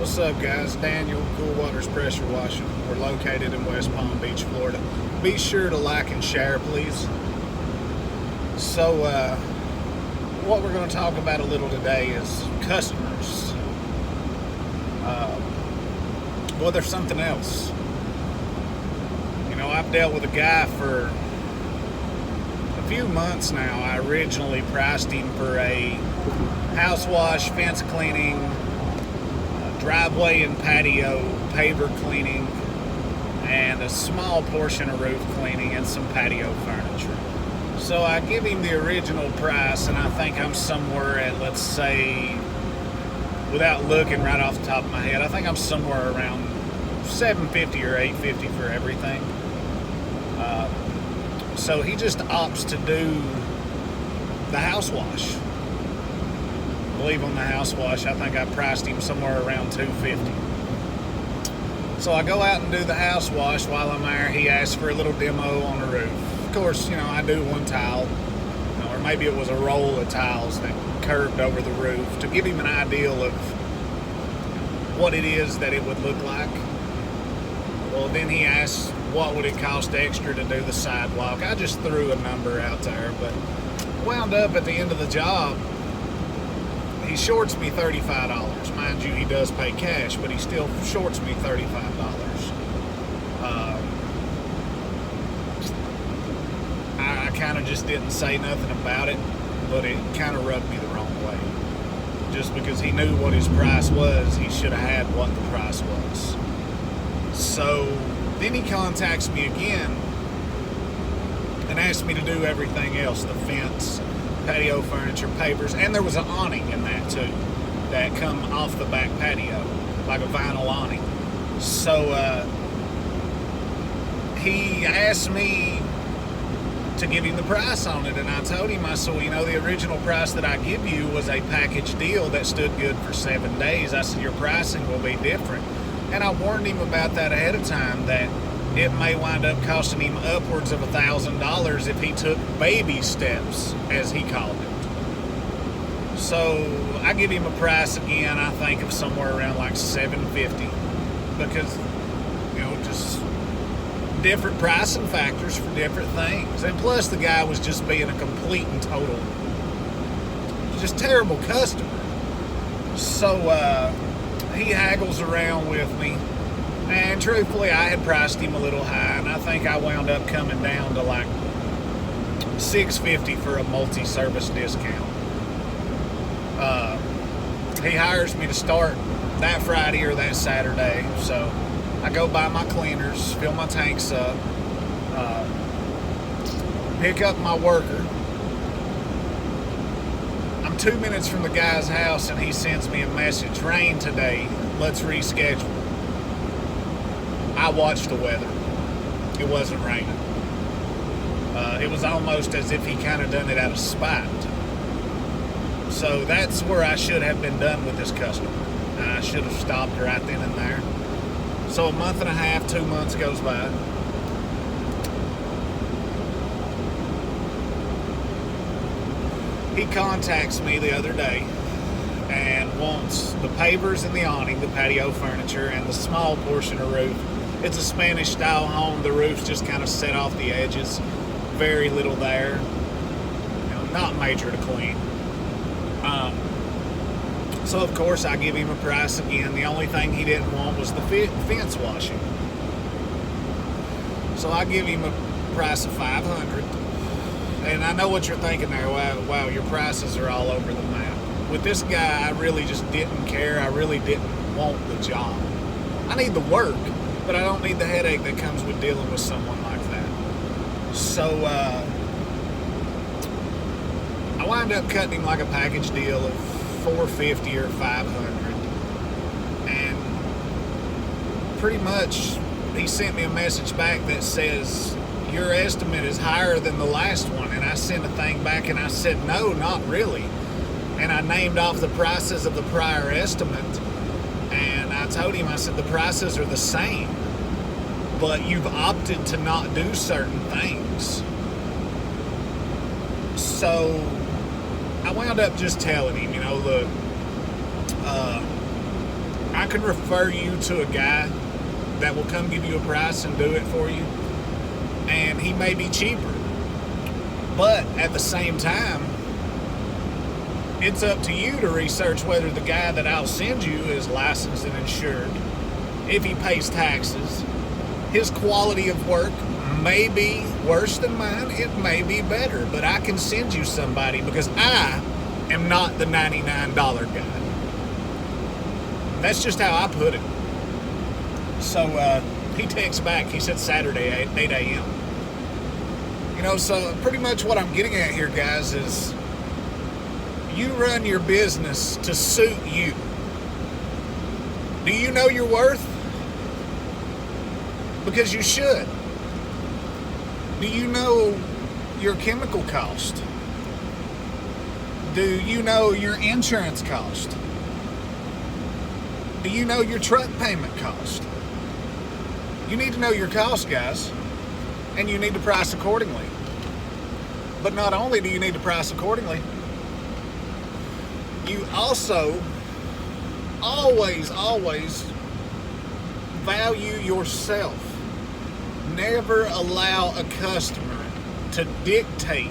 What's up, guys? Daniel, Cool Waters Pressure Washing. We're located in West Palm Beach, Florida. Be sure to like and share, please. So, what we're going to talk about a little today is customers. Well, there's something else. You know, I've dealt with a guy for a few months now. I originally priced him for a house wash, fence cleaning, driveway and patio paver cleaning, and a small portion of roof cleaning and some patio furniture. So I give him the original price, and I think I'm somewhere at, let's say, without looking right off the top of my head, I think I'm somewhere around $750 or $850 for everything. So he just opts to do the house wash. I believe on the house wash, I think I priced him somewhere around $250. So I go out and do the house wash. While I'm there, he asks for a little demo on the roof. Of course, you know, I do one tile, or maybe it was a roll of tiles that curved over the roof to give him an idea of what it is that it would look like. Well, then he asks what would it cost extra to do the sidewalk. I just threw a number out there, but wound up at the end of the job, he shorts me $35. Mind you, he does pay cash, but he still shorts me $35. I kind of just didn't say nothing about it, but it kind of rubbed me the wrong way. Just because he knew what his price was, he should have had what the price was. So then he contacts me again and asks me to do everything else, the fence, patio furniture, pavers, and there was an awning in that too that come off the back patio, like a vinyl awning. So he asked me to give him the price on it, and I told him, I said, well, you know, the original price that I give you was a package deal that stood good for 7 days. I said, your pricing will be different. And I warned him about that ahead of time, that it may wind up costing him upwards of $1,000 if he took baby steps, as he called it. So I give him a price again, I think of somewhere around like $750, because, you know, just different pricing factors for different things. And plus the guy was just being a complete and total, just terrible customer. So he haggles around with me. And truthfully, I had priced him a little high, and I think I wound up coming down to like $650 for a multi-service discount. He hires me to start that Friday or that Saturday, so I go buy my cleaners, fill my tanks up, pick up my worker. I'm 2 minutes from the guy's house, and he sends me a message, rain today, let's reschedule. I watched the weather. It wasn't raining. It was almost as if he kind of done it out of spite. So that's where I should have been done with this customer. I should have stopped right then and there. So a month and a half, 2 months goes by. He contacts me the other day and wants the pavers and the awning, the patio furniture, and the small portion of roof. It's a Spanish style home. The roof's just kind of set off the edges. Very little there. You know, not major to clean. So of course I give him a price again. The only thing he didn't want was the fence washing. So I give him a price of $500. And I know what you're thinking there. Wow, your prices are all over the map. With this guy, I really just didn't care. I really didn't want the job. I need the work, but I don't need the headache that comes with dealing with someone like that. So I wind up cutting him like a package deal of $450 or $500, and pretty much he sent me a message back that says your estimate is higher than the last one. And I sent a thing back and I said, no, not really. And I named off the prices of the prior estimate, and I told him, I said, the prices are the same, but you've opted to not do certain things. So I wound up just telling him, you know, look, I I can refer you to a guy that will come give you a price and do it for you, and he may be cheaper. But at the same time, it's up to you to research whether the guy that I'll send you is licensed and insured, if he pays taxes. His quality of work may be worse than mine, it may be better, but I can send you somebody because I am not the $99 guy. That's just how I put it. So he texts back, he said Saturday at 8 a.m. You know, so pretty much what I'm getting at here, guys, is you run your business to suit you. Do you know your worth? Because you should. Do you know your chemical cost? Do you know your insurance cost? Do you know your truck payment cost? You need to know your cost, guys, and you need to price accordingly. But not only do you need to price accordingly, you also always value yourself. Never allow a customer to dictate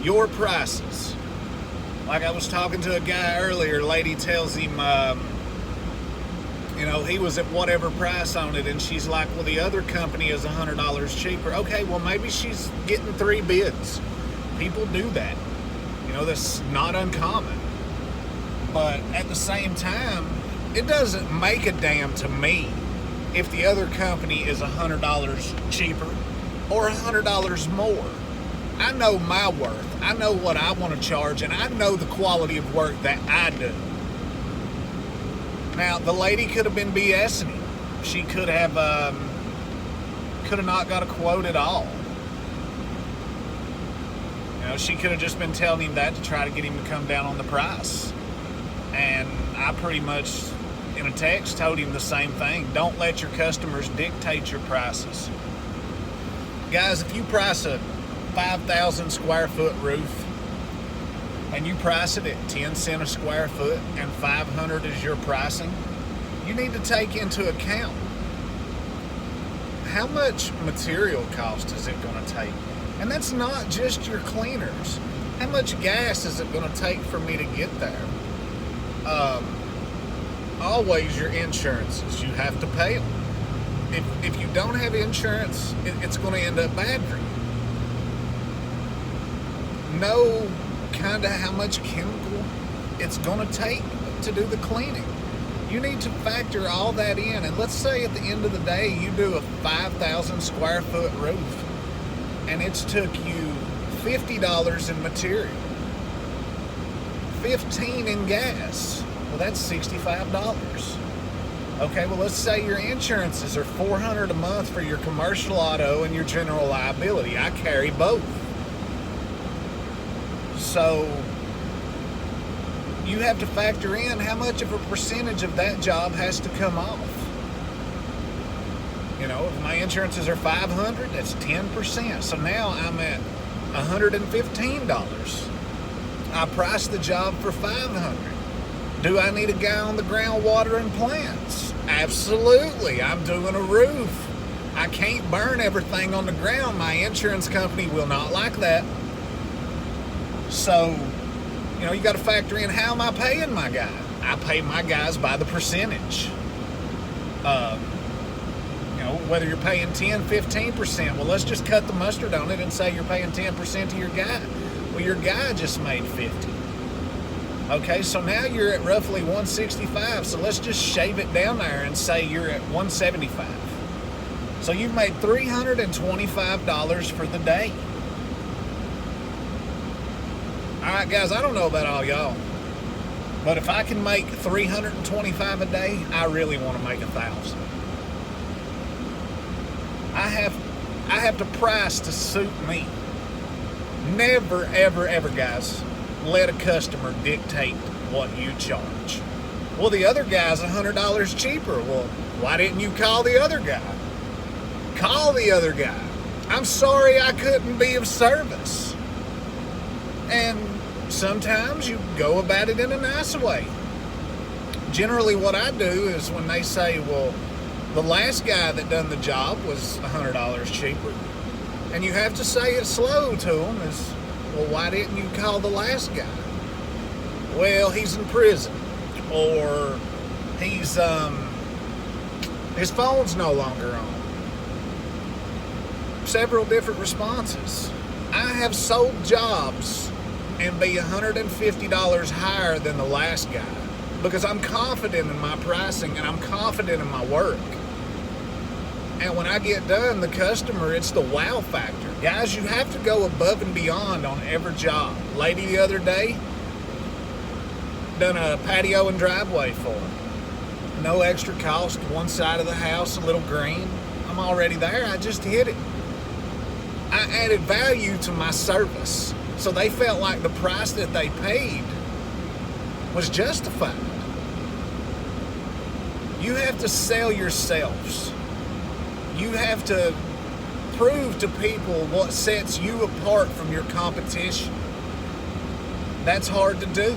your prices. Like I was talking to a guy earlier, lady tells him, he was at whatever price on it, and she's like, well, the other company is $100 cheaper. Okay, well, maybe she's getting 3 bids. People do that. That's not uncommon. But at the same time, it doesn't make a damn to me if the other company is $100 cheaper or $100 more. I know my worth. I know what I want to charge, and I know the quality of work that I do. Now, the lady could have been BSing him. She could have not got a quote at all. She could have just been telling him that to try to get him to come down on the price. And I pretty much, in a text, told him the same thing. Don't let your customers dictate your prices. Guys, if you price a 5,000 square foot roof and you price it at 10 cents a square foot and 500 is your pricing, you need to take into account how much material cost is it going to take. And that's not just your cleaners. How much gas is it going to take for me to get there? Always your insurances, you have to pay them. If you don't have insurance, it's going to end up bad for you. Know kind of how much chemical it's going to take to do the cleaning. You need to factor all that in. And let's say at the end of the day, you do a 5,000 square foot roof, and it's took you $50 in material, $15 in gas. Well, that's $65. Okay, well, let's say your insurances are $400 a month for your commercial auto and your general liability. I carry both. So you have to factor in how much of a percentage of that job has to come off. If my insurances are $500, that's 10%. So now I'm at $115. I priced the job for $500. Do I need a guy on the ground watering plants? Absolutely. I'm doing a roof. I can't burn everything on the ground. My insurance company will not like that. So, you got to factor in, how am I paying my guy? I pay my guys by the percentage. Whether you're paying 10, 15%, well, let's just cut the mustard on it and say you're paying 10% to your guy. Well, your guy just made 50. Okay, so now you're at roughly 165, so let's just shave it down there and say you're at 175. So you've made $325 for the day. All right, guys, I don't know about all y'all, but if I can make $325 a day, I really want to make $1,000. I have to price to suit me. Never, ever, ever, guys, let a customer dictate what you charge. Well, the other guy's $100 cheaper. Well, why didn't you call the other guy? Call the other guy. I'm sorry I couldn't be of service. And sometimes you go about it in a nice way. generally what I do is when they say, well, the last guy that done the job was $100 cheaper, and you have to say it slow to them, is, well, why didn't you call the last guy? Well, he's in prison, or he's his phone's no longer on. Several different responses. I have sold jobs and be $150 higher than the last guy because I'm confident in my pricing and I'm confident in my work. And when I get done, the customer, it's the wow factor. Guys, you have to go above and beyond on every job. Lady the other day, done a patio and driveway for her. No extra cost, one side of the house, a little green. I'm already there, I just hit it. I added value to my service, so they felt like the price that they paid was justified. You have to sell yourselves. You have to prove to people what sets you apart from your competition. That's hard to do.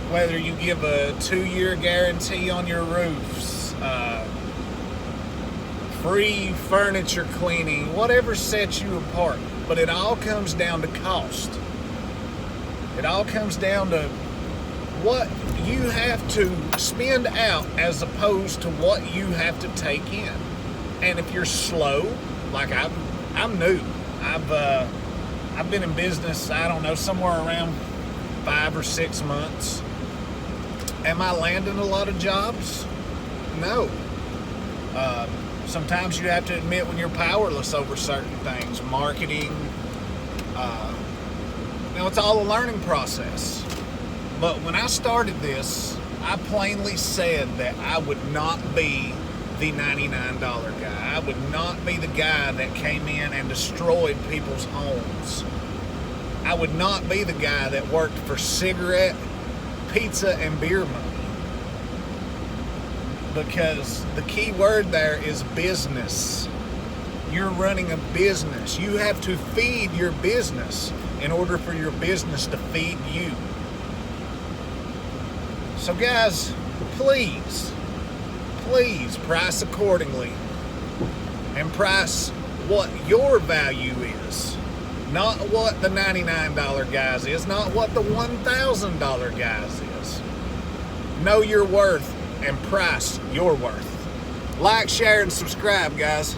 Whether you give a 2-year guarantee on your roofs, free furniture cleaning, whatever sets you apart. But it all comes down to cost. It all comes down to what you have to spend out as opposed to what you have to take in. And if you're slow, like I'm new. I've been in business, I don't know, somewhere around 5 or 6 months. Am I landing a lot of jobs? No. Sometimes you have to admit when you're powerless over certain things. Marketing, it's all a learning process. But when I started this, I plainly said that I would not be the $99 guy. I would not be the guy that came in and destroyed people's homes. I would not be the guy that worked for cigarette, pizza, and beer money. Because the key word there is business. You're running a business. You have to feed your business in order for your business to feed you. So guys, please price accordingly and price what your value is. Not what the $99 guys is, not what the $1,000 guys is. Know your worth and price your worth. Like, share, and subscribe, guys.